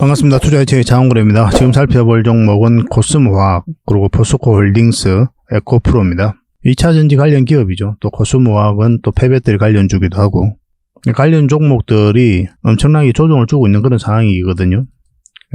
반갑습니다. 투자의체의 장원그래입니다. 지금 살펴볼 종목은 코스모화학, 그리고 포스코홀딩스, 에코프로입니다. 2차전지 관련 기업이죠. 또 코스모화학은 또 폐배터리 관련주기도 하고, 관련 종목들이 엄청나게 조정을 주고 있는 그런 상황이거든요.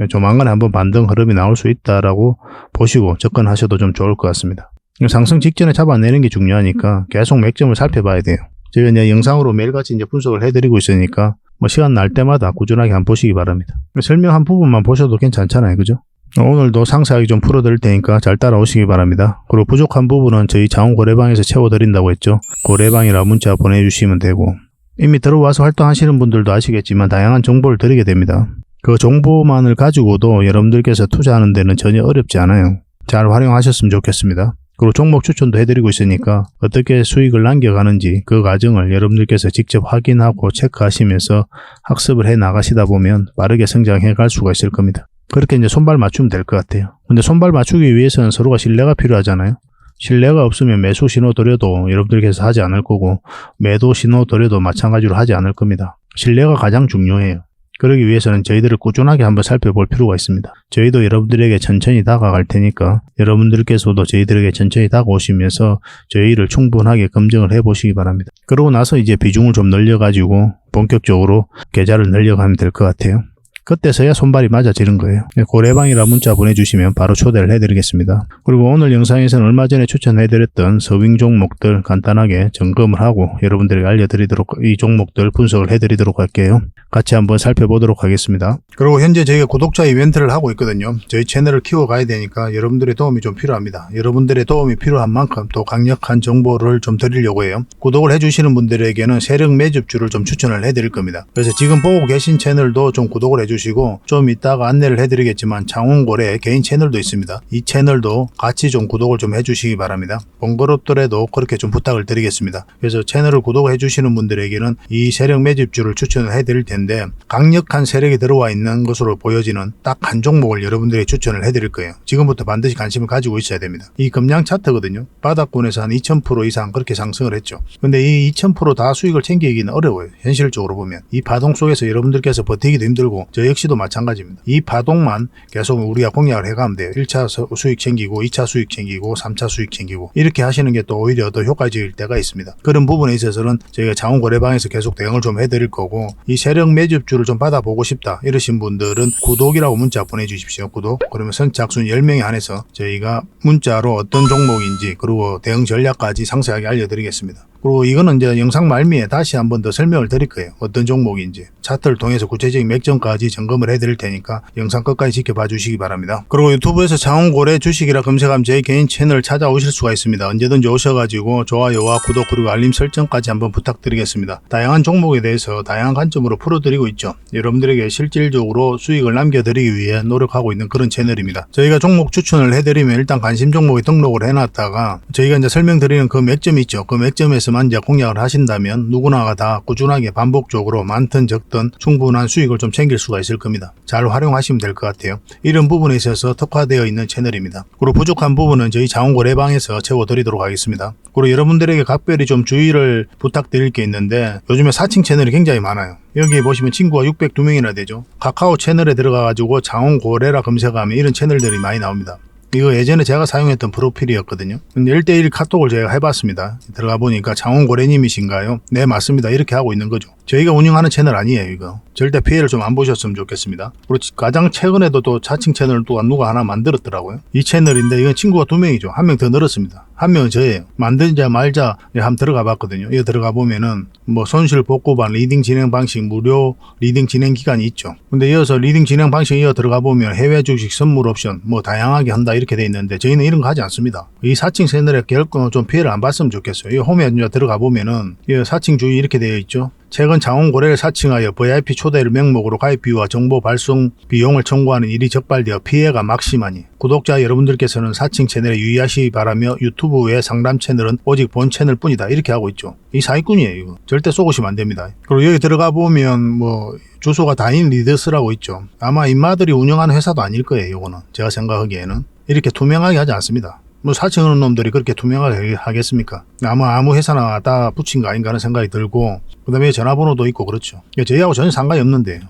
조만간에 한번 반등 흐름이 나올 수 있다라고 보시고 접근하셔도 좀 좋을 것 같습니다. 상승 직전에 잡아내는 게 중요하니까 계속 맥점을 살펴봐야 돼요. 제가 이제 영상으로 매일같이 이제 분석을 해드리고 있으니까 시간 날 때마다 꾸준하게 한번 보시기 바랍니다. 설명한 부분만 보셔도 괜찮잖아요. 그죠? 오늘도 상세하게 좀 풀어드릴 테니까 잘 따라오시기 바랍니다. 그리고 부족한 부분은 저희 자원고래방에서 채워드린다고 했죠. 고래방이라 문자 보내주시면 되고, 이미 들어와서 활동하시는 분들도 아시겠지만 다양한 정보를 드리게 됩니다. 그 정보만을 가지고도 여러분들께서 투자하는 데는 전혀 어렵지 않아요. 잘 활용하셨으면 좋겠습니다. 그리고 종목 추천도 해드리고 있으니까 어떻게 수익을 남겨가는지 그 과정을 여러분들께서 직접 확인하고 체크하시면서 학습을 해 나가시다 보면 빠르게 성장해 갈 수가 있을 겁니다. 그렇게 이제 손발 맞추면 될 것 같아요. 근데 손발 맞추기 위해서는 서로가 신뢰가 필요하잖아요. 신뢰가 없으면 매수 신호 드려도 여러분들께서 하지 않을 거고, 매도 신호 드려도 마찬가지로 하지 않을 겁니다. 신뢰가 가장 중요해요. 그러기 위해서는 저희들을 꾸준하게 한번 살펴볼 필요가 있습니다. 저희도 여러분들에게 천천히 다가갈 테니까 여러분들께서도 저희들에게 천천히 다가오시면서 저희를 충분하게 검증을 해보시기 바랍니다. 그러고 나서 이제 비중을 좀 늘려가지고 본격적으로 계좌를 늘려가면 될 것 같아요. 그때서야 손발이 맞아지는 거예요. 고래방이라 문자 보내주시면 바로 초대를 해드리겠습니다. 그리고 오늘 영상에서는 얼마 전에 추천해드렸던 서윙 종목들 간단하게 점검을 하고 여러분들에게 알려드리도록, 이 종목들 분석을 해드리도록 할게요. 같이 한번 살펴보도록 하겠습니다. 그리고 현재 저희가 구독자 이벤트를 하고 있거든요. 저희 채널을 키워가야 되니까 여러분들의 도움이 좀 필요합니다. 여러분들의 도움이 필요한 만큼 또 강력한 정보를 좀 드리려고 해요. 구독을 해주시는 분들에게는 세력 매집주를 좀 추천을 해드릴 겁니다. 그래서 지금 보고 계신 채널도 좀 구독을 해주시고, 좀 이따가 안내를 해드리겠지만 장원고래 개인 채널도 있습니다. 이 채널도 같이 좀 구독을 좀 해주시기 바랍니다. 번거롭더라도 그렇게 좀 부탁을 드리겠습니다. 그래서 채널을 구독해 주시는 분들에게는 이 세력 매집주를 추천을 해드릴 텐데, 강력한 세력이 들어와 있는 것으로 보여지는 딱 한 종목을 여러분들에게 추천을 해드릴 거예요. 지금부터 반드시 관심을 가지고 있어야 됩니다. 이 금량 차트거든요. 바닥권에서 한 2000% 이상 그렇게 상승을 했죠. 근데 이 2000% 다 수익을 챙기기는 어려워요. 현실적으로 보면 이 파동 속에서 여러분들께서 버티기도 힘들고 저 역시도 마찬가지입니다. 이 파동만 계속 우리가 공략을 해가면 돼요. 1차 수익 챙기고 2차 수익 챙기고 3차 수익 챙기고 이렇게 하시는 게 또 오히려 더 효과적일 때가 있습니다. 그런 부분에 있어서는 저희가 자원거래방에서 계속 대응을 좀 해드릴 거고, 이 세력 매집주를 좀 받아보고 싶다 이러신 분들은 구독이라고 문자 보내주십시오. 구독. 그러면 선착순 10명에 한해서 저희가 문자로 어떤 종목인지 그리고 대응 전략까지 상세하게 알려드리겠습니다. 그리고 이거는 이제 영상 말미에 다시 한번 더 설명을 드릴 거예요. 어떤 종목인지 차트를 통해서 구체적인 맥점까지 점검을 해드릴 테니까 영상 끝까지 지켜봐 주시기 바랍니다. 그리고 유튜브에서 장원고래 주식이라 검색하면 저희 개인 채널 찾아오실 수가 있습니다. 언제든지 오셔가지고 좋아요와 구독 그리고 알림 설정까지 한번 부탁드리겠습니다. 다양한 종목에 대해서 다양한 관점으로 풀어드리고 있죠. 여러분들에게 실질적으로 수익을 남겨드리기 위해 노력하고 있는 그런 채널입니다. 저희가 종목 추천을 해드리면 일단 관심 종목에 등록을 해놨다가 저희가 이제 설명드리는 그 맥점이 있죠. 그 맥점에서 이제 공략을 하신다면 누구나가 다 꾸준하게 반복적으로 많든 적든 충분한 수익을 좀 챙길 수가 있을 겁니다. 잘 활용하시면 될 것 같아요. 이런 부분에 있어서 특화되어 있는 채널입니다. 그리고 부족한 부분은 저희 자원고래방에서 채워드리도록 하겠습니다. 그리고 여러분들에게 각별히 좀 주의를 부탁드릴 게 있는데, 요즘에 사칭 채널이 굉장히 많아요. 여기 보시면 친구가 602명이나 되죠. 카카오 채널에 들어가가지고 장원고래라 검색하면 이런 채널들이 많이 나옵니다. 이거 예전에 제가 사용했던 프로필이었거든요. 근데 1대1 카톡을 제가 해봤습니다. 들어가 보니까 장원고래님이신가요? 네, 맞습니다. 이렇게 하고 있는 거죠. 저희가 운영하는 채널 아니에요, 이거. 절대 피해를 좀 안 보셨으면 좋겠습니다. 그리고 가장 최근에도 또 자칭 채널을 또 누가 하나 만들었더라고요. 이 채널인데 이건 친구가 2명이죠. 1명 더 늘었습니다. 1명은 저예요. 만들자 말자 한번 들어가 봤거든요. 이거 들어가 보면은 뭐 손실 복구반, 리딩 진행 방식, 무료 리딩 진행 기간이 있죠. 근데 이어서 리딩 진행 방식 이어 들어가 보면 해외 주식 선물 옵션 뭐 다양하게 한다 이렇게 돼 있는데, 저희는 이런 거 하지 않습니다. 이 사칭 채널에 결코 좀 피해를 안 봤으면 좋겠어요. 이 홈에 들어가 보면은 이 사칭 주의 이렇게 되어 있죠. 최근 장원고래를 사칭하여 VIP 초대를 명목으로 가입비와 정보 발송 비용을 청구하는 일이 적발되어 피해가 막심하니 구독자 여러분들께서는 사칭 채널에 유의하시기 바라며 유튜브의 상담 채널은 오직 본 채널 뿐이다 이렇게 하고 있죠. 이 사기꾼이에요. 이거 절대 쏘시면 안 됩니다. 그리고 여기 들어가 보면 뭐 주소가 다인 리더스라고 있죠. 아마 인마들이 운영하는 회사도 아닐 거예요. 이거는 제가 생각하기에는 이렇게 투명하게 하지 않습니다. 뭐 사칭하는 놈들이 그렇게 투명하게 하겠습니까? 아마 아무 회사나 다 붙인 거 아닌가 하는 생각이 들고, 그 다음에 전화번호도 있고 그렇죠. 저희하고 전혀 상관이 없는데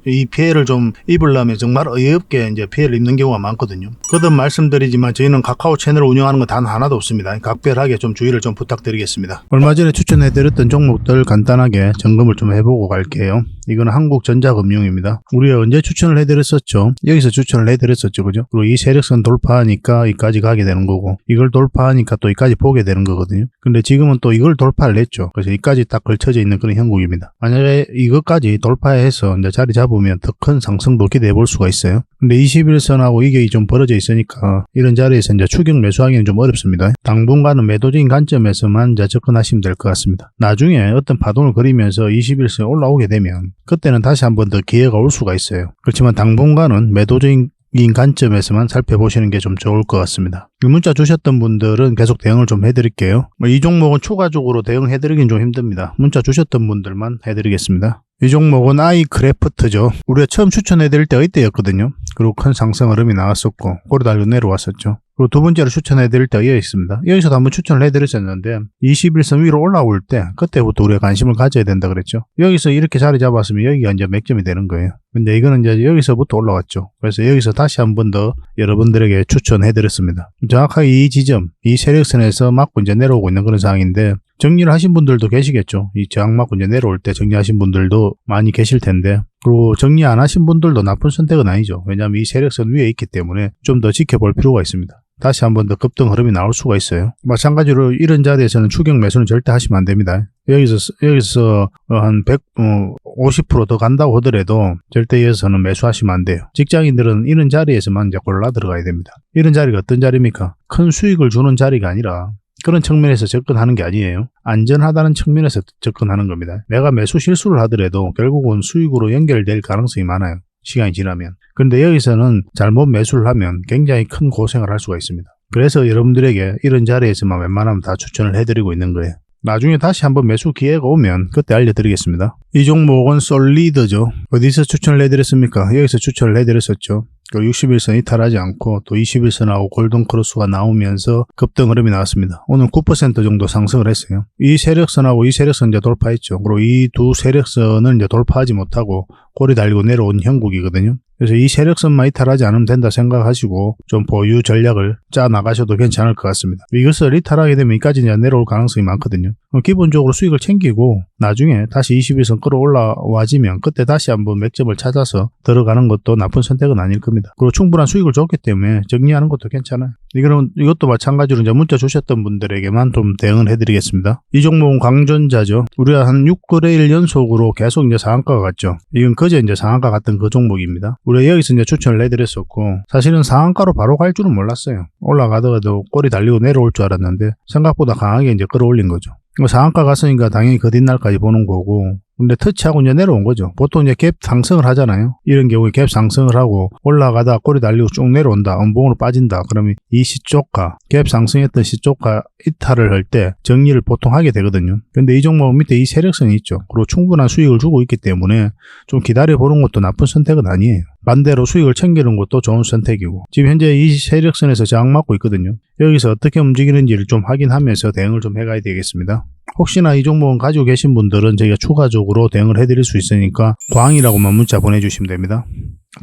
이 피해를 좀 입으려면 정말 어이없게 이제 피해를 입는 경우가 많거든요. 거듭 말씀드리지만 저희는 카카오 채널을 운영하는 건 단 하나도 없습니다. 각별하게 좀 주의를 좀 부탁드리겠습니다. 얼마 전에 추천해드렸던 종목들 간단하게 점검을 좀 해보고 갈게요. 이거는 한국전자금융입니다. 우리가 언제 추천을 해드렸었죠? 여기서 추천을 해드렸었죠. 그죠? 그리고 이 세력선 돌파하니까 이까지 가게 되는 거고, 이걸 돌파하니까 또 이까지 보게 되는 거거든요. 근데 지금은 또 이걸 돌파를 했죠. 그래서 이까지 딱 걸쳐져 있는 그런 형국입니다. 만약에 이것까지 돌파해서 이제 자리 잡으면 더 큰 상승도 기대해 볼 수가 있어요. 근데 21선하고 이격이 좀 벌어져 있으니까 이런 자리에서 이제 추격 매수하기는 좀 어렵습니다. 당분간은 매도적인 관점에서만 이제 접근하시면 될 것 같습니다. 나중에 어떤 파동을 그리면서 21선 올라오게 되면 그때는 다시 한번 더 기회가 올 수가 있어요. 그렇지만 당분간은 매도적인 관점에서만 살펴보시는 게 좀 좋을 것 같습니다. 문자 주셨던 분들은 계속 대응을 좀 해드릴게요. 이 종목은 추가적으로 대응해드리긴 좀 힘듭니다. 문자 주셨던 분들만 해드리겠습니다. 이 종목은 아이크래프트죠. 우리가 처음 추천해드릴 때가 이때였거든요. 그리고 큰 상승 흐름이 나왔었고 꼬리 달려 내려왔었죠. 그리고 두 번째로 추천해드릴 때가 여기 있습니다. 여기서도 한번 추천을 해드렸었는데 21선 위로 올라올 때 그때부터 우리가 관심을 가져야 된다 그랬죠. 여기서 이렇게 자리 잡았으면 여기가 이제 맥점이 되는 거예요. 근데 이거는 이제 여기서부터 올라왔죠. 그래서 여기서 다시 한 번 더 여러분들에게 추천해드렸습니다. 정확하게 이 지점, 이 세력선에서 맞고 이제 내려오고 있는 그런 상황인데 정리를 하신 분들도 계시겠죠. 이 저항 맞고 이제 내려올 때 정리하신 분들도 많이 계실 텐데, 그리고 정리 안 하신 분들도 나쁜 선택은 아니죠. 왜냐하면 이 세력선 위에 있기 때문에 좀 더 지켜볼 필요가 있습니다. 다시 한 번 더 급등 흐름이 나올 수가 있어요. 마찬가지로 이런 자리에서는 추격 매수는 절대 하시면 안 됩니다. 여기서 한 50% 더 간다고 하더라도 절대 여기서는 매수하시면 안 돼요. 직장인들은 이런 자리에서만 이제 골라 들어가야 됩니다. 이런 자리가 어떤 자리입니까? 큰 수익을 주는 자리가 아니라 그런 측면에서 접근하는 게 아니에요. 안전하다는 측면에서 접근하는 겁니다. 내가 매수 실수를 하더라도 결국은 수익으로 연결될 가능성이 많아요. 시간이 지나면. 그런데 여기서는 잘못 매수를 하면 굉장히 큰 고생을 할 수가 있습니다. 그래서 여러분들에게 이런 자리에서만 웬만하면 다 추천을 해드리고 있는 거예요. 나중에 다시 한번 매수 기회가 오면 그때 알려드리겠습니다. 이 종목은 솔리드죠. 어디서 추천을 해드렸습니까? 여기서 추천을 해드렸었죠. 61선 이탈하지 않고 또 21선하고 골든크로스가 나오면서 급등 흐름이 나왔습니다. 오늘 9% 정도 상승을 했어요. 이 세력선하고 이 세력선 이제 돌파했죠. 그리고 이 두 세력선을 이제 돌파하지 못하고 꼬리 달리고 내려온 형국이거든요. 그래서 이 세력선만 이탈하지 않으면 된다 생각하시고 좀 보유 전략을 짜 나가셔도 괜찮을 것 같습니다. 이것을 이탈하게 되면 이까지 내려올 가능성이 많거든요. 기본적으로 수익을 챙기고 나중에 다시 21선 끌어올라와지면 그때 다시 한번 맥점을 찾아서 들어가는 것도 나쁜 선택은 아닐 겁니다. 그리고 충분한 수익을 줬기 때문에 정리하는 것도 괜찮아요. 이것도 마찬가지로 이제 문자 주셨던 분들에게만 좀 대응을 해드리겠습니다. 이 종목은 광전자죠. 우리가 한 6거래일 연속으로 계속 이제 상한가가 갔죠. 이건 그제 이제 상한가 갔던 그 종목입니다. 우리가 여기서 이제 추천을 해드렸었고 사실은 상한가로 바로 갈 줄은 몰랐어요. 올라가더라도 꼬리 달리고 내려올 줄 알았는데 생각보다 강하게 이제 끌어올린 거죠. 상한가 갔으니까 당연히 그 뒷날까지 보는 거고, 근데 터치하고 이제 내려온 거죠. 보통 이제 갭 상승을 하잖아요. 이런 경우에 갭 상승을 하고 올라가다 꼬리 달리고 쭉 내려온다. 음봉으로 빠진다. 그러면 이 시초가, 갭 상승했던 시초가 이탈을 할 때 정리를 보통 하게 되거든요. 근데 이 종목 밑에 이 세력선이 있죠. 그리고 충분한 수익을 주고 있기 때문에 좀 기다려보는 것도 나쁜 선택은 아니에요. 반대로 수익을 챙기는 것도 좋은 선택이고, 지금 현재 이 세력선에서 저항 맞고 있거든요. 여기서 어떻게 움직이는지를 좀 확인하면서 대응을 좀 해가야 되겠습니다. 혹시나 이 종목은 가지고 계신 분들은 저희가 추가적으로 대응을 해드릴 수 있으니까 광이라고만 문자 보내주시면 됩니다.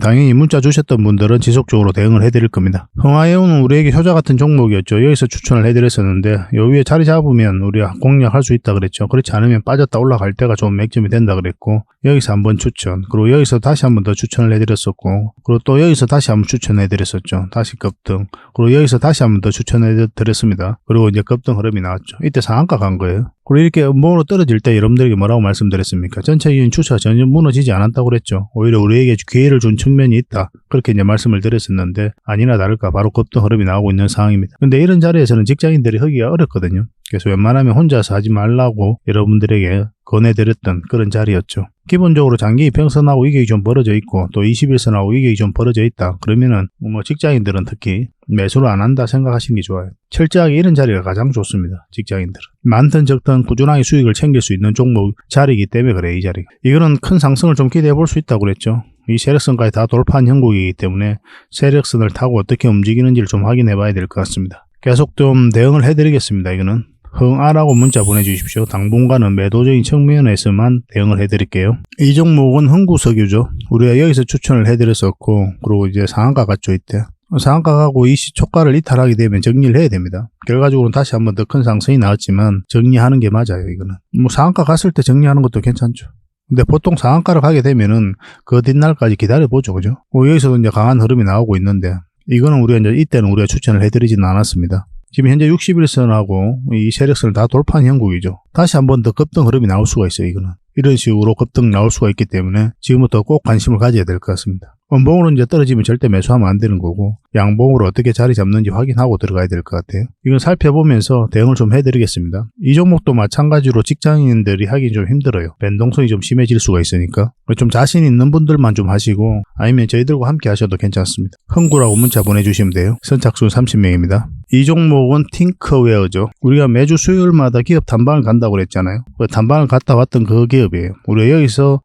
당연히 문자 주셨던 분들은 지속적으로 대응을 해드릴 겁니다. 흥화해운은 우리에게 효자 같은 종목이었죠. 여기서 추천을 해드렸었는데 요 위에 자리 잡으면 우리가 공략할 수 있다 그랬죠. 그렇지 않으면 빠졌다 올라갈 때가 좀 맥점이 된다 그랬고, 여기서 한번 추천, 그리고 여기서 다시 한번 더 추천을 해드렸었고, 그리고 또 여기서 다시 한번 추천해드렸었죠. 다시 급등, 그리고 여기서 다시 한번 더 추천해드렸습니다. 그리고 이제 급등 흐름이 나왔죠. 이때 상한가 간 거예요. 그리고 이렇게 음봉으로 떨어질 때 여러분들에게 뭐라고 말씀드렸습니까? 전체적인 추세가 전혀 무너지지 않았다고 그랬죠. 오히려 우리에게 기회를 준 측면이 있다. 그렇게 이제 말씀을 드렸었는데 아니나 다를까 바로 급등 흐름이 나오고 있는 상황입니다. 근데 이런 자리에서는 직장인들이 하기가 어렵거든요. 그래서 웬만하면 혼자서 하지 말라고 여러분들에게 권해드렸던 그런 자리였죠. 기본적으로 장기 이평선하고 이격이 좀 벌어져 있고 또 21선하고 이격이 좀 벌어져 있다. 그러면은 직장인들은 특히 매수를 안 한다 생각하시는 게 좋아요. 철저하게 이런 자리가 가장 좋습니다. 직장인들은. 많든 적든 꾸준하게 수익을 챙길 수 있는 종목 자리이기 때문에 그래, 이 자리가. 이거는 큰 상승을 좀 기대해 볼 수 있다고 그랬죠. 이 세력선까지 다 돌파한 형국이기 때문에 세력선을 타고 어떻게 움직이는지를 좀 확인해 봐야 될 것 같습니다. 계속 좀 대응을 해드리겠습니다. 이거는 흥아라고 문자 보내주십시오. 당분간은 매도적인 측면에서만 대응을 해드릴게요. 이 종목은 흥구석유죠. 우리가 여기서 추천을 해드렸었고, 그리고 이제 상한가 갔죠, 이때. 상한가하고 이 시초가를 이탈하게 되면 정리를 해야 됩니다. 결과적으로는 다시 한번 더 큰 상승이 나왔지만 정리하는 게 맞아요, 이거는. 뭐 상한가 갔을 때 정리하는 것도 괜찮죠. 근데 보통 상한가를 가게 되면은 그 뒷날까지 기다려보죠, 그죠? 여기서도 이제 강한 흐름이 나오고 있는데, 이거는 우리가 이제 이때는 우리가 추천을 해드리지는 않았습니다. 지금 현재 61선하고 이 세력선을 다 돌파한 형국이죠. 다시 한번 더 급등 흐름이 나올 수가 있어요, 이거는. 이런 식으로 급등 나올 수가 있기 때문에 지금부터 꼭 관심을 가져야 될 것 같습니다. 원봉으로 이제 떨어지면 절대 매수하면 안 되는 거고, 양봉으로 어떻게 자리 잡는지 확인하고 들어가야 될 것 같아요. 이건 살펴보면서 대응을 좀 해드리겠습니다. 이 종목도 마찬가지로 직장인들이 하기 좀 힘들어요. 변동성이 좀 심해질 수가 있으니까. 좀 자신 있는 분들만 좀 하시고, 아니면 저희들과 함께 하셔도 괜찮습니다. 흥구라고 문자 보내주시면 돼요. 선착순 30명입니다. 이 종목은 팅커웨어죠. 우리가 매주 수요일마다 기업 탐방을 간다고 그랬잖아요. 그 탐방을 갔다 왔던 그 기업이에요. 우리가 여기서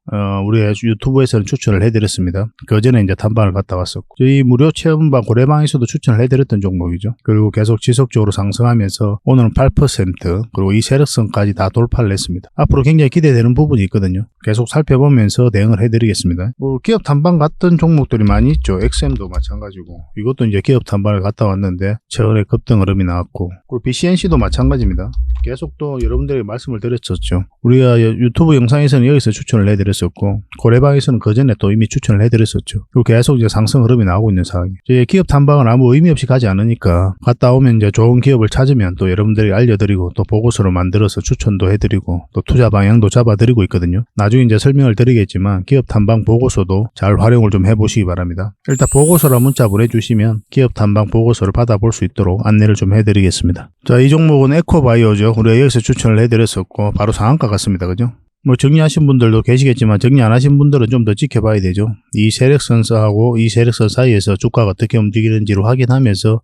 우리가 유튜브에서는 추천을 해드렸습니다. 그 전에 이제 탐방을 갔다 왔었고, 저희 무료 체험방 고래방에서도 추천을 해드렸던 종목이죠. 그리고 계속 지속적으로 상승하면서 오늘은 8% 그리고 이 세력선까지 다 돌파를 했습니다. 앞으로 굉장히 기대되는 부분이 있거든요. 계속 살펴보면서 대응을 해드리겠습니다. 기업 탐방 갔던 종목들이 많이 있죠. XM도 마찬가지고, 이것도 이제 기업 탐방을 갔다 왔는데 최근에 급등 흐름이 나왔고, 그리고 BCNC도 마찬가지입니다. 계속 또 여러분들에게 말씀을 드렸었죠. 우리가 유튜브 영상에서는 여기서 추천을 해드렸었고, 고래방에서는 그 전에 또 이미 추천을 해드렸었죠. 그리고 계속 이제 상승 흐름이 나오고 있는 상황이에요. 저희 기업 탐방은 아무 의미 없이 가지 않으니까, 갔다 오면 이제 좋은 기업을 찾으면 또 여러분들이 알려드리고, 또 보고서를 만들어서 추천도 해드리고, 또 투자 방향도 잡아드리고 있거든요. 나중에 이제 설명을 드리겠지만 기업 탐방 보고서도 잘 활용을 좀 해보시기 바랍니다. 일단 보고서라 문자 보내주시면 기업 탐방 보고서를 받아볼 수 있도록 안내를 좀 해드리겠습니다. 자, 이 종목은 에코바이오죠. 우리가 여기서 추천을 해드렸었고, 바로 상한가 같습니다, 그죠? 뭐 정리하신 분들도 계시겠지만 정리 안 하신 분들은 좀 더 지켜봐야 되죠. 이 세력선하고 이 세력선 사이에서 주가가 어떻게 움직이는지를 확인하면서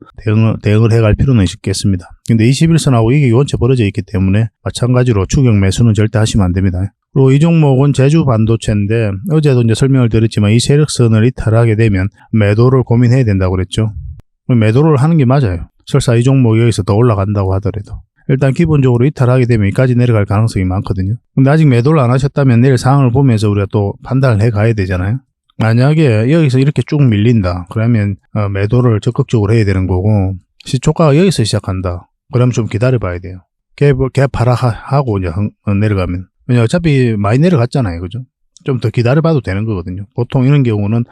대응을 해갈 필요는 있겠습니다. 근데 21선하고 이게 원체 벌어져 있기 때문에 마찬가지로 추격 매수는 절대 하시면 안 됩니다. 그리고 이 종목은 제주 반도체인데, 어제도 이제 설명을 드렸지만 이 세력선을 이탈하게 되면 매도를 고민해야 된다고 그랬죠. 매도를 하는 게 맞아요. 설사 이 종목이 여기서 더 올라간다고 하더라도. 일단 기본적으로 이탈하게 되면 여기까지 내려갈 가능성이 많거든요. 근데 아직 매도를 안 하셨다면 내일 상황을 보면서 우리가 또 판단을 해 가야 되잖아요. 만약에 여기서 이렇게 쭉 밀린다, 그러면 매도를 적극적으로 해야 되는 거고, 시초가가 여기서 시작한다, 그러면 좀 기다려 봐야 돼요. 갭 하락하고 이제 내려가면. 왜냐 어차피 많이 내려갔잖아요, 그죠? 좀 더 기다려 봐도 되는 거거든요. 보통 이런 경우는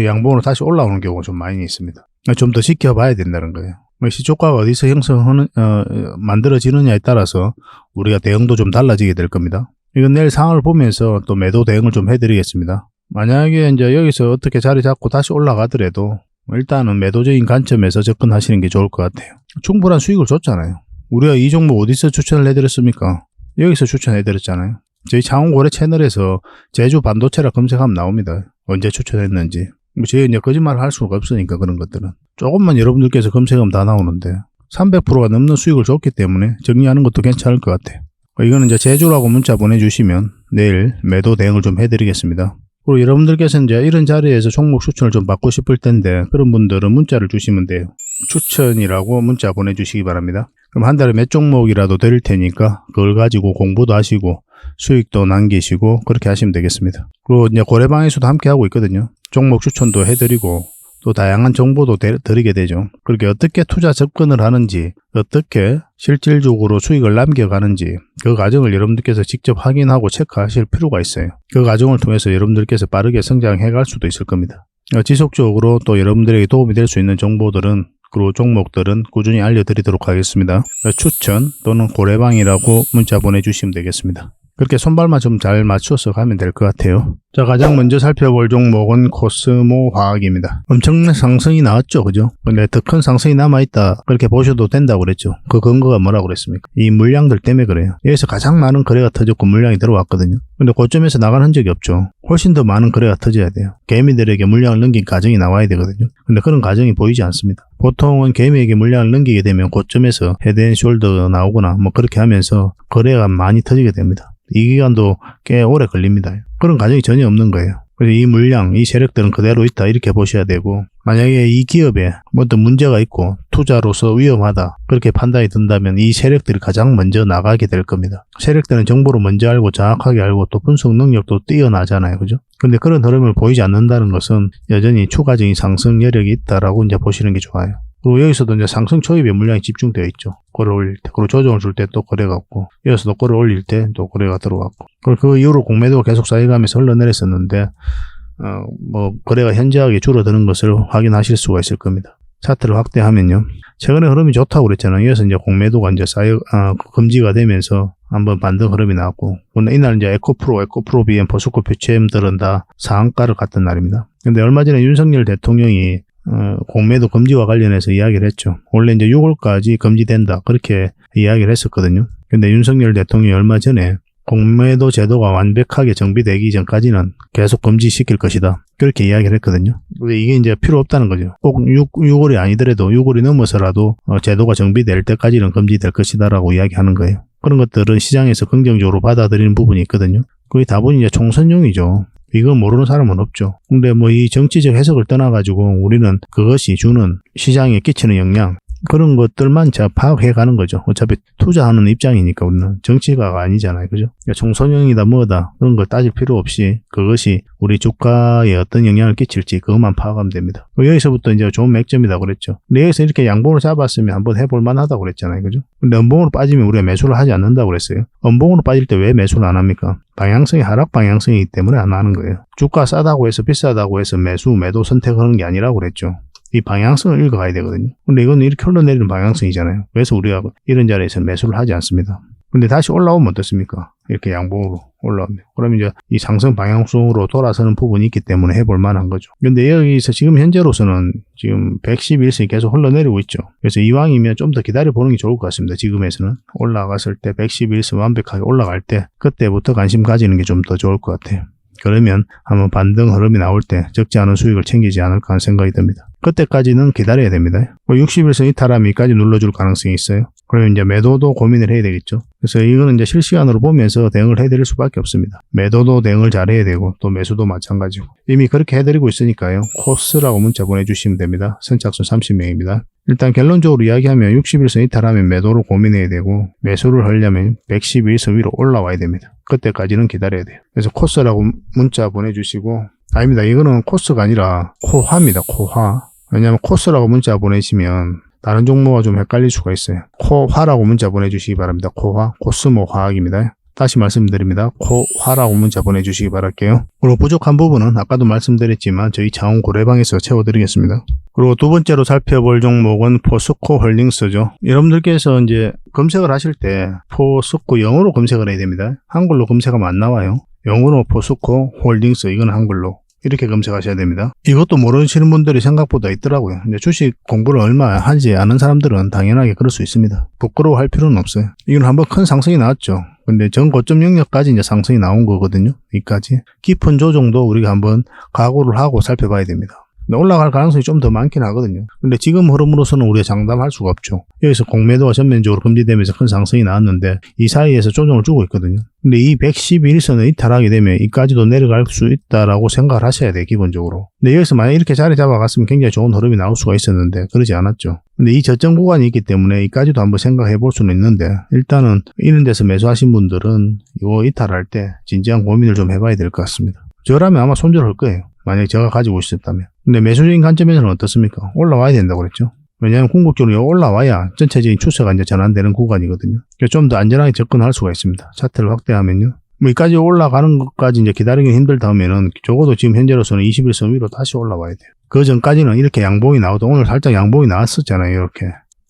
양봉으로 다시 올라오는 경우가 좀 많이 있습니다. 좀 더 지켜봐야 된다는 거예요. 시초가가 어디서 만들어지느냐에 따라서 우리가 대응도 좀 달라지게 될 겁니다. 이건 내일 상황을 보면서 또 매도 대응을 좀 해드리겠습니다. 만약에 이제 여기서 어떻게 자리 잡고 다시 올라가더라도 일단은 매도적인 관점에서 접근하시는 게 좋을 것 같아요. 충분한 수익을 줬잖아요. 우리가 이 종목 어디서 추천을 해드렸습니까? 여기서 추천해드렸잖아요. 저희 창원고래 채널에서 제주 반도체라 검색하면 나옵니다. 언제 추천했는지. 저희 이제 거짓말을 할 수가 없으니까 그런 것들은. 조금만 여러분들께서 검색하면 다 나오는데 300%가 넘는 수익을 줬기 때문에 정리하는 것도 괜찮을 것 같아요. 이거는 이제 제주라고 문자 보내주시면 내일 매도 대응을 좀 해드리겠습니다. 그리고 여러분들께서 이제 이런 자리에서 종목 추천을 좀 받고 싶을 텐데, 그런 분들은 문자를 주시면 돼요. 추천이라고 문자 보내주시기 바랍니다. 그럼 한 달에 몇 종목이라도 드릴 테니까 그걸 가지고 공부도 하시고 수익도 남기시고 그렇게 하시면 되겠습니다. 그리고 이제 고래방에서도 함께 하고 있거든요. 종목 추천도 해드리고 또 다양한 정보도 드리게 되죠. 그렇게 어떻게 투자 접근을 하는지, 어떻게 실질적으로 수익을 남겨가는지 그 과정을 여러분들께서 직접 확인하고 체크하실 필요가 있어요. 그 과정을 통해서 여러분들께서 빠르게 성장해 갈 수도 있을 겁니다. 지속적으로 또 여러분들에게 도움이 될 수 있는 정보들은, 그리고 종목들은 꾸준히 알려드리도록 하겠습니다. 추천 또는 고래방이라고 문자 보내주시면 되겠습니다. 그렇게 손발만 좀 잘 맞춰서 가면 될 것 같아요. 자, 가장 먼저 살펴볼 종목은 코스모 화학입니다. 엄청난 상승이 나왔죠, 그죠? 근데 더 큰 상승이 남아있다, 그렇게 보셔도 된다고 그랬죠. 그 근거가 뭐라고 그랬습니까? 이 물량들 때문에 그래요. 여기서 가장 많은 거래가 터졌고 물량이 들어왔거든요. 근데 고점에서 나간 흔적이 없죠. 훨씬 더 많은 거래가 터져야 돼요. 개미들에게 물량을 넘긴 과정이 나와야 되거든요. 근데 그런 과정이 보이지 않습니다. 보통은 개미에게 물량을 넘기게 되면 고점에서 헤드앤숄더 나오거나 뭐 그렇게 하면서 거래가 많이 터지게 됩니다. 이 기간도 꽤 오래 걸립니다. 그런 과정이 전혀 없는 거예요. 그래서 이 물량, 이 세력들은 그대로 있다 이렇게 보셔야 되고, 만약에 이 기업에 어떤 문제가 있고 투자로서 위험하다 그렇게 판단이 든다면 이 세력들이 가장 먼저 나가게 될 겁니다. 세력들은 정보를 먼저 알고 정확하게 알고 또 분석 능력도 뛰어나잖아요. 그죠? 근데 그런 흐름을 보이지 않는다는 것은 여전히 추가적인 상승 여력이 있다라고 이제 보시는 게 좋아요. 그리고 여기서도 이제 상승 초입에 물량이 집중되어 있죠. 끌어올릴 때. 그리고 조정을 줄 때 또 거래가 없고, 여기서도 끌어올릴 때 또 거래가 들어왔고. 그리고 그 이후로 공매도가 계속 쌓여가면서 흘러내렸었는데, 거래가 현저하게 줄어드는 것을 확인하실 수가 있을 겁니다. 차트를 확대하면요. 최근에 흐름이 좋다고 그랬잖아요. 여기서 이제 공매도가 이제 금지가 되면서 한번 반등 흐름이 나왔고, 이날 이제 에코프로 BM, 포스코 표체엠들은 다 상한가를 갔던 날입니다. 근데 얼마 전에 윤석열 대통령이 공매도 금지와 관련해서 이야기를 했죠. 원래 이제 6월까지 금지된다. 그렇게 이야기를 했었거든요. 근데 윤석열 대통령이 얼마 전에 공매도 제도가 완벽하게 정비되기 전까지는 계속 금지시킬 것이다. 그렇게 이야기를 했거든요. 근데 이게 이제 필요 없다는 거죠. 꼭 6월이 아니더라도 6월이 넘어서라도 제도가 정비될 때까지는 금지될 것이다라고 이야기하는 거예요. 그런 것들은 시장에서 긍정적으로 받아들이는 부분이 있거든요. 거의 다분히 이제 총선용이죠. 이거 모르는 사람은 없죠. 근데 이 정치적 해석을 떠나가지고 우리는 그것이 주는 시장에 끼치는 영향, 그런 것들만 자 파악해 가는 거죠. 어차피 투자하는 입장이니까 우리는 정치가가 아니잖아요. 그죠? 그러니까 총선형이다 뭐다 그런 걸 따질 필요 없이 그것이 우리 주가에 어떤 영향을 끼칠지 그것만 파악하면 됩니다. 여기서부터 이제 좋은 맥점이다 그랬죠. 근데 여기서 이렇게 양봉을 잡았으면 한번 해볼 만하다고 그랬잖아요. 그죠? 근데 음봉으로 빠지면 우리가 매수를 하지 않는다고 그랬어요. 음봉으로 빠질 때 왜 매수를 안 합니까? 방향성이 하락 방향성이기 때문에 안 하는 거예요. 주가 싸다고 해서 비싸다고 해서 매도 선택하는 게 아니라고 그랬죠. 이 방향성을 읽어가야 되거든요. 근데 이건 이렇게 흘러내리는 방향성이잖아요. 그래서 우리가 이런 자리에서 매수를 하지 않습니다. 근데 다시 올라오면 어떻습니까? 이렇게 양봉으로 올라오면. 그러면 이제 이 상승 방향성으로 돌아서는 부분이 있기 때문에 해볼 만한 거죠. 근데 여기서 지금 현재로서는 지금 111선이 계속 흘러내리고 있죠. 그래서 이왕이면 좀 더 기다려보는 게 좋을 것 같습니다. 지금에서는. 올라갔을 때 111선 완벽하게 올라갈 때 그때부터 관심 가지는 게 좀 더 좋을 것 같아요. 그러면 한번 반등 흐름이 나올 때 적지 않은 수익을 챙기지 않을까 하는 생각이 듭니다. 그때까지는 기다려야 됩니다. 61선 이탈하면 여기까지 눌러줄 가능성이 있어요. 그러면 이제 매도도 고민을 해야 되겠죠. 그래서 이거는 이제 실시간으로 보면서 대응을 해드릴 수밖에 없습니다. 매도도 대응을 잘 해야 되고 또 매수도 마찬가지고 이미 그렇게 해드리고 있으니까요. 코스라고 문자 보내주시면 됩니다. 선착순 30명입니다. 일단 결론적으로 이야기하면 61선 이탈하면 매도를 고민해야 되고 매수를 하려면 111선 위로 올라와야 됩니다. 그때까지는 기다려야 돼요. 그래서 코스라고 문자 보내주시고 아닙니다. 이거는 코스가 아니라 코화입니다. 코화. 왜냐하면 코스라고 문자 보내시면 다른 종목과 좀 헷갈릴 수가 있어요. 코화라고 문자 보내주시기 바랍니다. 코화, 코스모 화학입니다. 다시 말씀드립니다. 코화라고 문자 보내주시기 바랄게요. 그리고 부족한 부분은 아까도 말씀드렸지만 저희 자원 고래방에서 채워드리겠습니다. 그리고 두 번째로 살펴볼 종목은 포스코 홀딩스죠. 여러분들께서 이제 검색을 하실 때 포스코 영어로 검색을 해야 됩니다. 한글로 검색하면 안 나와요. 영어로 포스코 홀딩스, 이건 한글로. 이렇게 검색하셔야 됩니다. 이것도 모르시는 분들이 생각보다 있더라고요. 근데 주식 공부를 얼마 하지 않은 사람들은 당연하게 그럴 수 있습니다. 부끄러워할 필요는 없어요. 이건 한번 큰 상승이 나왔죠. 근데 전 고점 영역까지 이제 상승이 나온 거거든요. 여기까지. 깊은 조정도 우리가 한번 각오를 하고 살펴봐야 됩니다. 올라갈 가능성이 좀 더 많긴 하거든요. 근데 지금 흐름으로서는 우리가 장담할 수가 없죠. 여기서 공매도가 전면적으로 금지되면서 큰 상승이 나왔는데 이 사이에서 조정을 주고 있거든요. 근데 이 111선을 이탈하게 되면 이까지도 내려갈 수 있다라고 생각을 하셔야 돼요. 기본적으로. 근데 여기서 만약 이렇게 자리 잡아갔으면 굉장히 좋은 흐름이 나올 수가 있었는데 그러지 않았죠. 근데 이 저점 구간이 있기 때문에 이까지도 한번 생각해 볼 수는 있는데 일단은 이런 데서 매수하신 분들은 이거 이탈할 때 진지한 고민을 좀 해봐야 될 것 같습니다. 저라면 아마 손절할 거예요. 만약에 제가 가지고 있었다면. 근데 매수적인 관점에서는 어떻습니까? 올라와야 된다고 그랬죠. 왜냐하면 궁극적으로 올라와야 전체적인 추세가 이제 전환되는 구간이거든요. 좀 더 안전하게 접근할 수가 있습니다. 차트를 확대하면요. 여기까지 올라가는 것까지 이제 기다리기 힘들다 하면은 적어도 지금 현재로서는 21선 위로 다시 올라와야 돼요. 그 전까지는 이렇게 양봉이 나오도 오늘 살짝 양봉이 나왔었잖아요. 이렇게.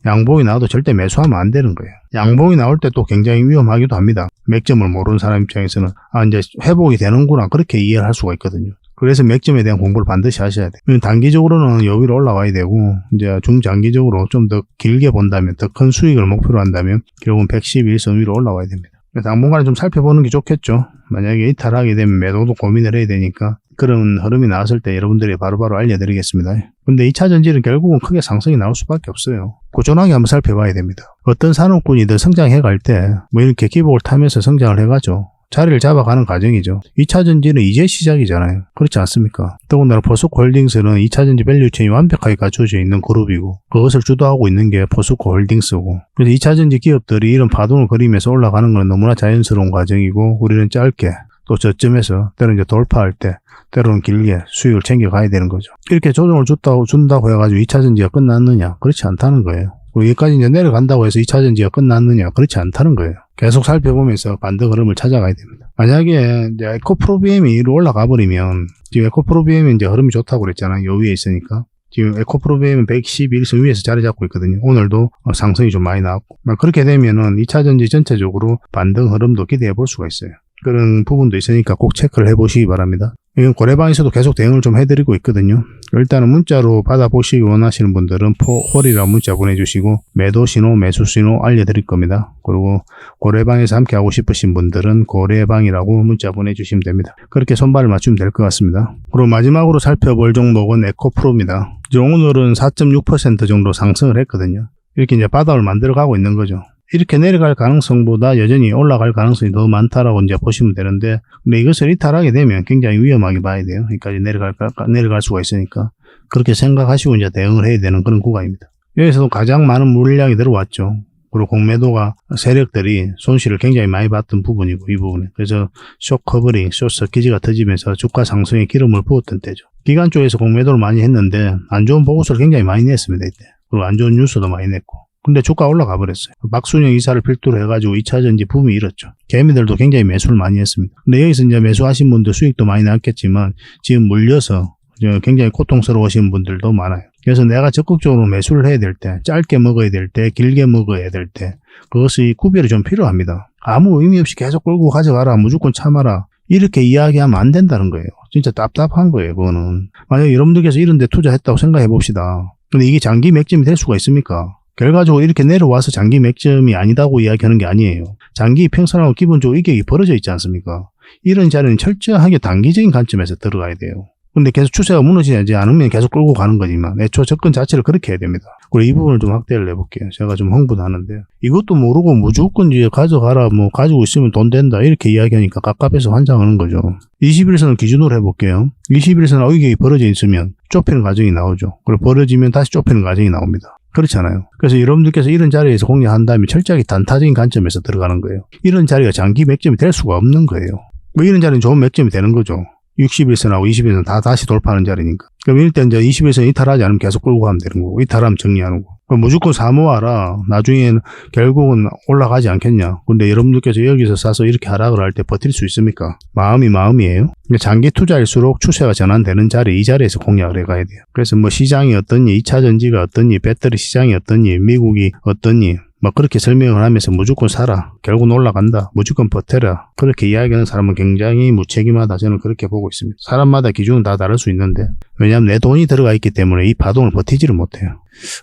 양봉이 나와도 절대 매수하면 안 되는 거예요. 양봉이 나올 때 또 굉장히 위험하기도 합니다. 맥점을 모르는 사람 입장에서는 이제 회복이 되는구나 그렇게 이해를 할 수가 있거든요. 그래서 맥점에 대한 공부를 반드시 하셔야 돼요. 단기적으로는 여기로 올라와야 되고 이제 중장기적으로 좀 더 길게 본다면 더 큰 수익을 목표로 한다면 결국은 111선 위로 올라와야 됩니다. 당분간은 좀 살펴보는 게 좋겠죠. 만약에 이탈하게 되면 매도도 고민을 해야 되니까 그런 흐름이 나왔을 때 여러분들이 바로바로 알려드리겠습니다. 근데 2차 전지는 결국은 크게 상승이 나올 수밖에 없어요. 꾸준하게 한번 살펴봐야 됩니다. 어떤 산업군이든 성장해 갈 때 이렇게 기복을 타면서 성장을 해가죠. 자리를 잡아가는 과정이죠. 2차전지는 이제 시작이잖아요. 그렇지 않습니까? 더군다나 포스코홀딩스는 2차전지 밸류체인이 완벽하게 갖춰져 있는 그룹이고 그것을 주도하고 있는 게 포스코홀딩스고, 그래서 2차전지 기업들이 이런 파동을 그리면서 올라가는 건 너무나 자연스러운 과정이고, 우리는 짧게 또 저점에서 때로는 이제 돌파할 때 때로는 길게 수익을 챙겨가야 되는 거죠. 이렇게 조정을 준다고 해가지고 2차전지가 끝났느냐? 그렇지 않다는 거예요. 그리고 여기까지 이제 내려간다고 해서 2차전지가 끝났느냐? 그렇지 않다는 거예요. 계속 살펴보면서 반등 흐름을 찾아가야 됩니다. 만약에 이제 에코프로비엠이 위로 올라가 버리면, 지금 에코프로비엠이 이제 흐름이 좋다고 그랬잖아요. 요 위에 있으니까. 지금 에코프로비엠은 111선 위에서 자리 잡고 있거든요. 오늘도 상승이 좀 많이 나왔고. 그렇게 되면은 2차전지 전체적으로 반등 흐름도 기대해 볼 수가 있어요. 그런 부분도 있으니까 꼭 체크를 해보시기 바랍니다. 이건 고래방에서도 계속 대응을 좀 해드리고 있거든요. 일단은 문자로 받아보시기 원하시는 분들은 홀이라고 문자 보내주시고 매도 신호, 매수 신호 알려드릴 겁니다. 그리고 고래방에서 함께 하고 싶으신 분들은 고래방이라고 문자 보내주시면 됩니다. 그렇게 손발을 맞추면 될 것 같습니다. 그리고 마지막으로 살펴볼 종목은 에코프로입니다. 오늘은 4.6% 정도 상승을 했거든요. 이렇게 이제 바닥을 만들어가고 있는 거죠. 이렇게 내려갈 가능성보다 여전히 올라갈 가능성이 더 많다라고 이제 보시면 되는데, 근데 이것을 이탈하게 되면 굉장히 위험하게 봐야 돼요. 여기까지 내려갈 수가 있으니까. 그렇게 생각하시고 이제 대응을 해야 되는 그런 구간입니다. 여기서도 가장 많은 물량이 들어왔죠. 그리고 공매도가 세력들이 손실을 굉장히 많이 봤던 부분이고, 이 부분에. 그래서 숏커버링, 숏서키지가 터지면서 주가 상승에 기름을 부었던 때죠. 기관 쪽에서 공매도를 많이 했는데, 안 좋은 보고서를 굉장히 많이 냈습니다, 이때. 그리고 안 좋은 뉴스도 많이 냈고. 근데 주가 올라가 버렸어요. 박순영 이사를 필두로 해가지고 2차전지 붐이 일었죠. 개미들도 굉장히 매수를 많이 했습니다. 근데 여기서 이제 매수하신 분들 수익도 많이 났겠지만 지금 물려서 굉장히 고통스러워하시는 분들도 많아요. 그래서 내가 적극적으로 매수를 해야 될 때, 짧게 먹어야 될 때, 길게 먹어야 될 때, 그것이 구별이 좀 필요합니다. 아무 의미 없이 계속 끌고 가져가라, 무조건 참아라, 이렇게 이야기하면 안 된다는 거예요. 진짜 답답한 거예요, 그거는. 만약에 여러분들께서 이런 데 투자했다고 생각해 봅시다. 근데 이게 장기 맥점이 될 수가 있습니까? 결과적으로 이렇게 내려와서 장기 맥점이 아니다고 이야기하는 게 아니에요. 장기 평선하고 기본적으로 이격이 벌어져 있지 않습니까? 이런 자리는 철저하게 단기적인 관점에서 들어가야 돼요. 근데 계속 추세가 무너지지 않으면 계속 끌고 가는 거지만 애초 접근 자체를 그렇게 해야 됩니다. 그리고 이 부분을 좀 확대를 해볼게요. 제가 좀 홍보도 하는데, 이것도 모르고 무조건 이제 가져가라, 뭐 가지고 있으면 돈 된다 이렇게 이야기하니까 갑갑해서 환장하는 거죠. 21선을 기준으로 해볼게요. 21선하고 이격이 벌어져 있으면 좁히는 과정이 나오죠. 그리고 벌어지면 다시 좁히는 과정이 나옵니다. 그렇잖아요. 그래서 여러분들께서 이런 자리에서 공략한 다음에 철저하게 단타적인 관점에서 들어가는 거예요. 이런 자리가 장기 맥점이 될 수가 없는 거예요. 뭐 이런 자리는 좋은 맥점이 되는 거죠. 61선하고 21선 다 다시 돌파하는 자리니까. 그럼 일단 이제 21선 이탈하지 않으면 계속 끌고 가면 되는 거고, 이탈하면 정리하는 거고. 그럼 무조건 사모하라. 나중엔 결국은 올라가지 않겠냐. 근데 여러분들께서 여기서 사서 이렇게 하락을 할 때 버틸 수 있습니까? 마음이에요. 장기 투자일수록 추세가 전환되는 자리, 이 자리에서 공략을 해가야 돼요. 그래서 뭐 시장이 어떠니, 2차전지가 어떠니, 배터리 시장이 어떠니, 미국이 어떠니, 뭐 그렇게 설명을 하면서 무조건 사라, 결국은 올라간다, 무조건 버텨라, 그렇게 이야기하는 사람은 굉장히 무책임하다, 저는 그렇게 보고 있습니다. 사람마다 기준은 다 다를 수 있는데, 왜냐하면 내 돈이 들어가 있기 때문에 이 파동을 버티지를 못해요.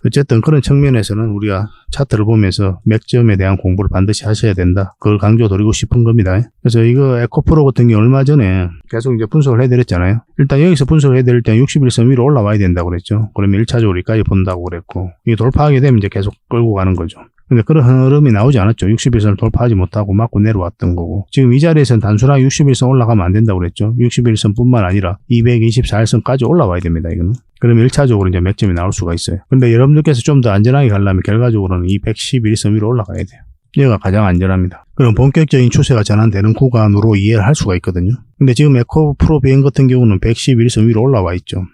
어쨌든 그런 측면에서는 우리가 차트를 보면서 맥점에 대한 공부를 반드시 하셔야 된다, 그걸 강조드리고 싶은 겁니다. 그래서 이거 에코프로 같은 경우 얼마 전에 계속 이제 분석을 해드렸잖아요. 일단 여기서 분석을 해드릴 때는 61선 위로 올라와야 된다고 그랬죠. 그러면 1차적으로 여기까지 본다고 그랬고, 이게 돌파하게 되면 이제 계속 끌고 가는 거죠. 근데 그런 흐름이 나오지 않았죠. 61선을 돌파하지 못하고 맞고 내려왔던 거고, 지금 이 자리에서는 단순하게 61선 올라가면 안 된다고 그랬죠. 61선 뿐만 아니라 224일선까지 올라와야 됩니다, 이거는. 그러면 1차적으로 이제 맥점이 나올 수가 있어요. 근데 여러분들께서 좀 더 안전하게 가려면 결과적으로는 이 111선 위로 올라가야 돼요. 얘가 가장 안전합니다. 그럼 본격적인 추세가 전환되는 구간으로 이해를 할 수가 있거든요. 근데 지금 에코프로 비행 같은 경우는 111선 위로 올라와 있죠.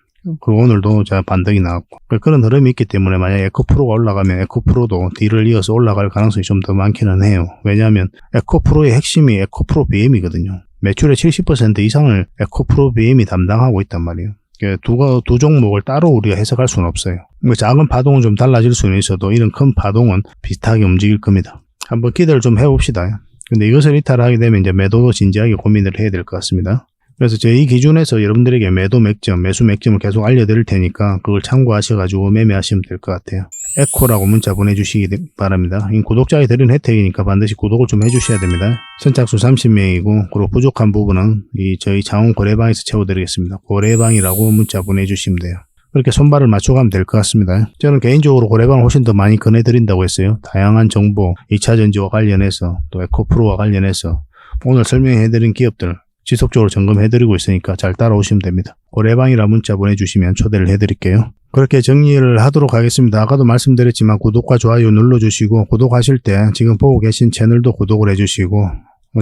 그리고 오늘도 제가 반등이 나왔고, 그런 흐름이 있기 때문에 만약 에코프로가 올라가면 에코프로도 뒤를 이어서 올라갈 가능성이 좀 더 많기는 해요. 왜냐하면 에코프로의 핵심이 에코프로 BM이거든요. 매출의 70% 이상을 에코프로 BM이 담당하고 있단 말이에요. 두 종목을 따로 우리가 해석할 수는 없어요. 작은 파동은 좀 달라질 수는 있어도 이런 큰 파동은 비슷하게 움직일 겁니다. 한번 기대를 좀 해봅시다. 근데 이것을 이탈하게 되면 이제 매도도 진지하게 고민을 해야 될 것 같습니다. 그래서 제 이 기준에서 여러분들에게 매도 맥점, 매수 맥점을 계속 알려드릴 테니까 그걸 참고하셔가지고 매매하시면 될 것 같아요. 에코라고 문자 보내주시기 바랍니다. 이 구독자에 드린 혜택이니까 반드시 구독을 좀 해주셔야 됩니다. 선착순 30명이고, 그리고 부족한 부분은 저희 장원 고래방에서 채워드리겠습니다. 고래방이라고 문자 보내주시면 돼요. 그렇게 손발을 맞춰가면 될 것 같습니다. 저는 개인적으로 고래방을 훨씬 더 많이 권해드린다고 했어요. 다양한 정보, 2차전지와 관련해서, 또 에코프로와 관련해서 오늘 설명해드린 기업들 지속적으로 점검해드리고 있으니까 잘 따라오시면 됩니다. 고래방이라 문자 보내주시면 초대를 해드릴게요. 그렇게 정리를 하도록 하겠습니다. 아까도 말씀드렸지만 구독과 좋아요 눌러주시고, 구독하실 때 지금 보고 계신 채널도 구독을 해주시고,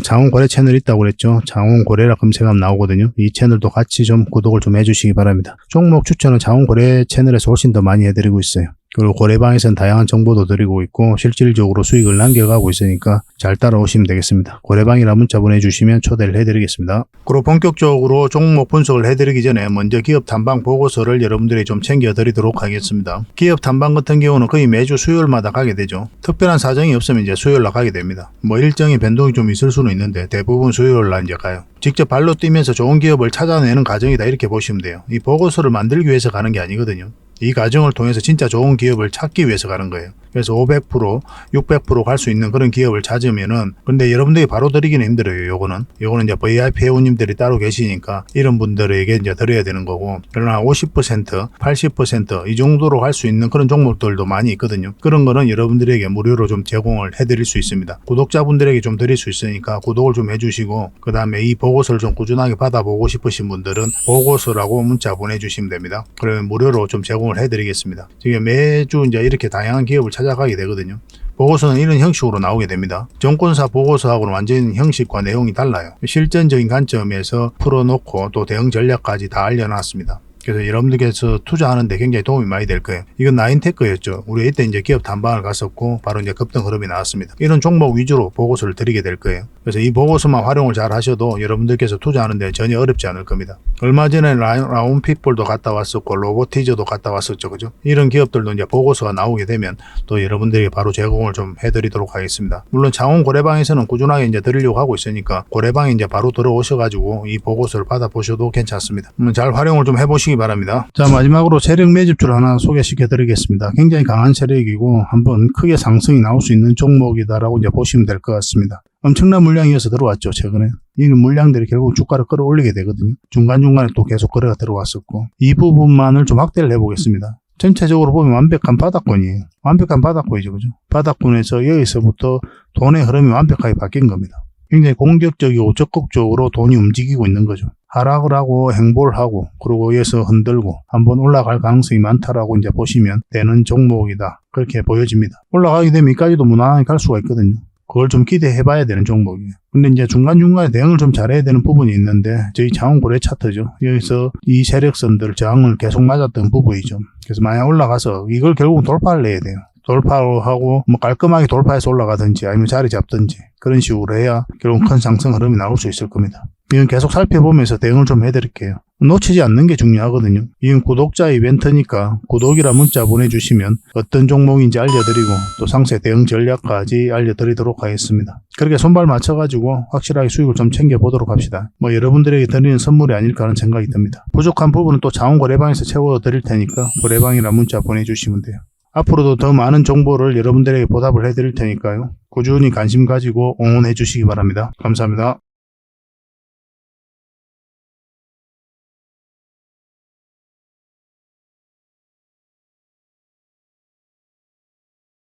장원고래 채널 있다고 그랬죠. 장원고래라 검색하면 나오거든요. 이 채널도 같이 좀 구독을 좀 해주시기 바랍니다. 종목 추천은 장원고래 채널에서 훨씬 더 많이 해드리고 있어요. 그리고 고래방에서는 다양한 정보도 드리고 있고 실질적으로 수익을 남겨가고 있으니까 잘 따라오시면 되겠습니다. 고래방이라 문자 보내주시면 초대를 해드리겠습니다. 그리고 본격적으로 종목 분석을 해드리기 전에 먼저 기업 탐방 보고서를 여러분들이 좀 챙겨드리도록 하겠습니다. 기업 탐방 같은 경우는 거의 매주 수요일마다 가게 되죠. 특별한 사정이 없으면 이제 수요일날 가게 됩니다. 뭐 일정의 변동이 좀 있을 수는 있는데 대부분 수요일날 이제 가요. 직접 발로 뛰면서 좋은 기업을 찾아내는 과정이다 이렇게 보시면 돼요. 이 보고서를 만들기 위해서 가는 게 아니거든요. 이 과정을 통해서 진짜 좋은 기업을 찾기 위해서 가는 거예요. 그래서 500%, 600% 갈 수 있는 그런 기업을 찾으면은, 근데 여러분들이 바로 드리기는 힘들어요. 요거는 이제 VIP 회원님들이 따로 계시니까 이런 분들에게 이제 드려야 되는 거고, 그러나 50%, 80% 이 정도로 갈 수 있는 그런 종목들도 많이 있거든요. 그런 거는 여러분들에게 무료로 좀 제공을 해드릴 수 있습니다. 구독자분들에게 좀 드릴 수 있으니까 구독을 좀 해주시고, 그 다음에 이 보고서를 좀 꾸준하게 받아보고 싶으신 분들은 보고서라고 문자 보내주시면 됩니다. 그러면 무료로 좀 제공을 해드리겠습니다. 지금 매주 이제 이렇게 다양한 기업을 찾아가게 되거든요. 보고서는 이런 형식으로 나오게 됩니다. 정권사 보고서하고는 완전 형식과 내용이 달라요. 실전적인 관점에서 풀어놓고 또 대응 전략까지 다 알려놨습니다. 그래서 여러분들께서 투자하는데 굉장히 도움이 많이 될 거예요. 이건 나인테크였죠. 우리 이때 이제 기업 탐방을 갔었고 바로 이제 급등 흐름이 나왔습니다. 이런 종목 위주로 보고서를 드리게 될 거예요. 그래서 이 보고서만 활용을 잘 하셔도 여러분들께서 투자하는데 전혀 어렵지 않을 겁니다. 얼마 전에 라운피플도 갔다 왔었고 로보티저도 갔다 왔었죠. 그죠? 이런 기업들도 이제 보고서가 나오게 되면 또 여러분들에게 바로 제공을 좀 해드리도록 하겠습니다. 물론 장원 고래방에서는 꾸준하게 이제 드리려고 하고 있으니까 고래방에 이제 바로 들어오셔가지고 이 보고서를 받아보셔도 괜찮습니다. 잘 활용을 좀 해보시기 바랍니다. 자, 마지막으로 세력 매집주를 하나 소개시켜 드리겠습니다. 굉장히 강한 세력이고 한번 크게 상승이 나올 수 있는 종목이다라고 이제 보시면 될 것 같습니다. 엄청난 물량이어서 들어왔죠. 최근에 이 물량들이 결국 주가를 끌어올리게 되거든요. 중간중간에 또 계속 거래가 들어왔었고, 이 부분만을 좀 확대를 해보겠습니다. 전체적으로 보면 완벽한 바닥권이에요. 완벽한 바닥권이죠. 그죠? 바닥권에서 여기서부터 돈의 흐름이 완벽하게 바뀐 겁니다. 굉장히 공격적이고 적극적으로 돈이 움직이고 있는 거죠. 하락을 하고 행보를 하고 그리고 여기서 흔들고 한번 올라갈 가능성이 많다라고 이제 보시면 되는 종목이다. 그렇게 보여집니다. 올라가게 되면 여기까지도 무난하게 갈 수가 있거든요. 그걸 좀 기대해 봐야 되는 종목이에요. 근데 이제 중간중간에 대응을 좀 잘해야 되는 부분이 있는데, 저희 장원고래 차트죠. 여기서 이 세력선들 저항을 계속 맞았던 부분이죠. 그래서 만약 올라가서 이걸 결국은 돌파를 내야 돼요. 돌파하고 뭐 깔끔하게 돌파해서 올라가든지 아니면 자리 잡든지 그런 식으로 해야 결국 큰 상승 흐름이 나올 수 있을 겁니다. 이건 계속 살펴보면서 대응을 좀 해드릴게요. 놓치지 않는 게 중요하거든요. 이건 구독자 이벤트니까 구독이라 문자 보내주시면 어떤 종목인지 알려드리고 또 상세 대응 전략까지 알려드리도록 하겠습니다. 그렇게 손발 맞춰가지고 확실하게 수익을 좀 챙겨보도록 합시다. 뭐 여러분들에게 드리는 선물이 아닐까 하는 생각이 듭니다. 부족한 부분은 또 장원고래방에서 채워드릴 테니까 고래방이라 문자 보내주시면 돼요. 앞으로도 더 많은 정보를 여러분들에게 보답을 해드릴 테니까요. 꾸준히 관심 가지고 응원해 주시기 바랍니다. 감사합니다.